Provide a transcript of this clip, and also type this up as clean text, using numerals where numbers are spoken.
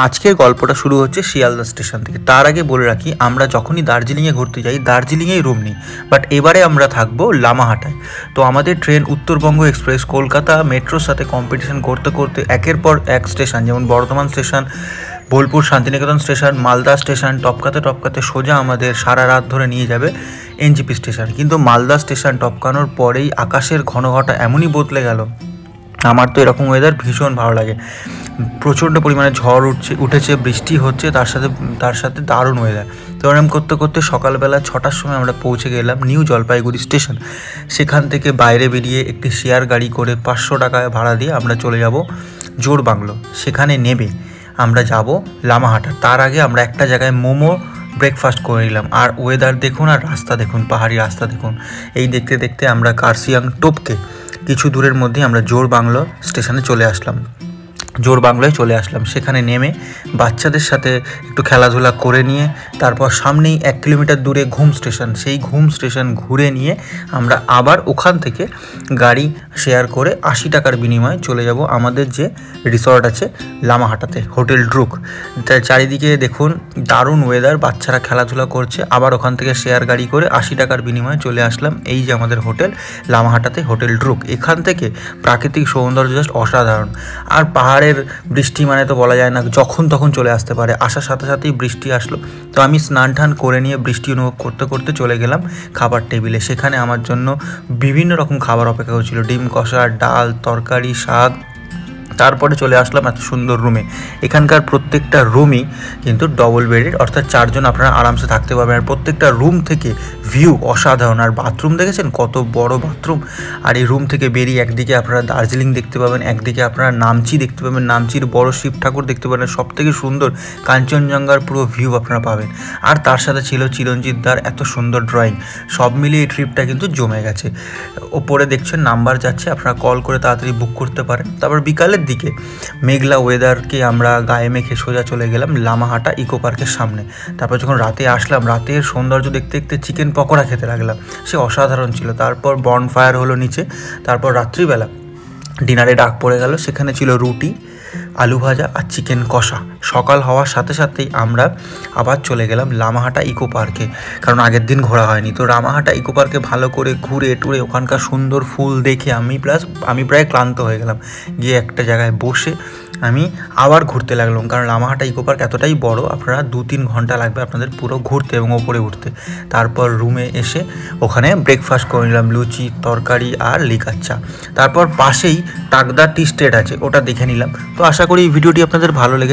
আজকের গল্পটা শুরু হচ্ছে শিয়ালদা স্টেশন থেকে। তার আগে বলে রাখি, আমরা যখনই দার্জিলিংয়ে ঘুরতে যাই দার্জিলিংয়েই রুম নিই, বাট এবারে আমরা থাকবো লামাহাটায়। তো আমাদের ট্রেন উত্তরবঙ্গ এক্সপ্রেস কলকাতা মেট্রোর সাথে কম্পিটিশন করতে করতে একের পর এক স্টেশন, যেমন Bardhaman station, Bolpur Shantiniketan station, Malda station, টপকাতে টপকাতে সোজা আমাদের সারা রাত ধরে নিয়ে যাবে এনজিপি স্টেশন। কিন্তু মালদা স্টেশন টপকানোর পরেই আকাশের ঘনঘটা এমনই বদলে গেল। আমার তো এরকম ওয়েদার ভীষণ ভালো লাগে। প্রচণ্ড পরিমাণে ঝড় উঠেছে, বৃষ্টি হচ্ছে, তার সাথে দারুণ ওয়েদার। তো এরকম করতে করতে সকালবেলা 6টার সময় আমরা পৌঁছে গেলাম নিউ জলপাইগুড়ি স্টেশন। সেখান থেকে বাইরে বেরিয়ে একটি শেয়ার গাড়ি করে 500 টাকা ভাড়া দিয়ে আমরা চলে যাব জোড়বাংলো। সেখানে নেবে আমরা যাব লামাহাটা। তার আগে আমরা একটা জায়গায় মোমো ব্রেকফাস্ট করে নিলাম। আর ওয়েদার দেখুন আর রাস্তা দেখুন, পাহাড়ি রাস্তা দেখুন। এই দেখতে দেখতে আমরা কার্সিয়াং টপকে কিছু দূরের মধ্যে আমরা জোড়বাংলো স্টেশনে চলে আসলাম। জোড়বাংলায় চলে আসলাম। সেখানে নেমে বাচ্চাদের সাথে একটু খেলাধুলা করে নিয়ে তারপর সামনেই 1 কিলোমিটার দূরে ঘুম স্টেশন, সেই ঘুম স্টেশন ঘুরে নিয়ে আমরা আবার ওখান থেকে গাড়ি শেয়ার করে 80 টাকার বিনিময়ে চলে যাব আমাদের যে রিসর্ট আছে লামাহাটাতে, হোটেল ড্রুক। তাই চারিদিকে দেখুন দারুণ ওয়েদার, বাচ্চারা খেলাধুলা করছে। আবার ওখান থেকে শেয়ার গাড়ি করে 80 টাকার বিনিময়ে চলে আসলাম এই যে আমাদের হোটেল লামাহাটাতে, হোটেল ড্রুক। এখান থেকে প্রাকৃতিক সৌন্দর্য জাস্ট অসাধারণ। আর পাহাড়ের বৃষ্টি মানে তো বলা যায় না, যখন তখন চলে আসতে পারে। আসার সাথে সাথেই বৃষ্টি আসলো। তো আমি স্নান টান করে নিয়ে বৃষ্টি অনুভব করতে করতে চলে গেলাম খাবার টেবিলে। সেখানে আমার জন্য বিভিন্ন রকম খাবার অপেক্ষা হচ্ছিল, ডিম কষা, ডাল, তরকারি, শাক। তারপরে চলে আসলাম এত সুন্দর রুমে। এখানকার প্রত্যেকটা রুমই কিন্তু ডবল বেডেড, অর্থাৎ 4 জন আপনারা আরামসে থাকতে পারবেন। আর প্রত্যেকটা রুম থেকে ভিউ অসাধারণ। আর বাথরুম দেখেছেন কত বড় বাথরুম। আর এই রুম থেকে বেরিয়ে একদিকে আপনারা দার্জিলিং দেখতে পাবেন, একদিকে আপনারা নামচি দেখতে পাবেন, নামচির বড় শিব ঠাকুর দেখতে পাবেন, সব থেকে সুন্দর কাঞ্চনজঙ্ঘার পুরো ভিউ আপনারা পাবেন। আর তার সাথে ছিল চিরঞ্জিত দার এত সুন্দর ড্রয়িং। সব মিলিয়ে এই ট্রিপটা কিন্তু জমে গেছে। ওপরে দেখছেন নাম্বার যাচ্ছে, আপনারা কল করে তাড়াতাড়ি বুক করতে পারেন। তারপর বিকালের দিকে মেঘলা ওয়েদারকে আমরা গায়ে মেখে সোজা চলে গেলাম লামাহাটা ইকো পার্কের সামনে। তারপর যখন রাতে আসলাম, রাতের সৌন্দর্য দেখতে দেখতে চিকেন পকোড়া খেতে লাগলাম, সে অসাধারণ ছিল। তারপর বনফায়ার হলো নিচে। তারপর রাত্রিবেলা ডিনারে ডাক পড়ে গেল। সেখানে ছিল রুটি, আলু ভাজা আর চিকেন কষা। সকাল হওয়ার সাথে সাথেই আমরা আবার চলে গেলাম লামাহাটা ইকো পার্কে, কারণ আগের দিন ঘোরা হয়নি। তো লামাহাটা ইকো পার্কে ভালো করে ঘুরে টুরে ওখানকার সুন্দর ফুল দেখে আমি প্রায় ক্লান্ত হয়ে গেলাম। গিয়ে একটা জায়গায় বসে আমি আবার ঘুরতে লাগলাম, কারণ লামাহাটা ইকো পার্ক এতটাই বড়, আপনারা 2-3 ঘন্টা লাগবে আপনাদের পুরো ঘুরতে এবং ওপরে উঠতে। তারপর রুমে এসে ওখানে ব্রেকফাস্ট করে নিলাম, লুচি, তরকারি আর লিকার চা। তারপর পাশেই টাকদা টি স্টেট আছে, ওটা দেখে নিলাম। তো আশা করি এই ভিডিওটি আপনাদের ভালো লেগেছে।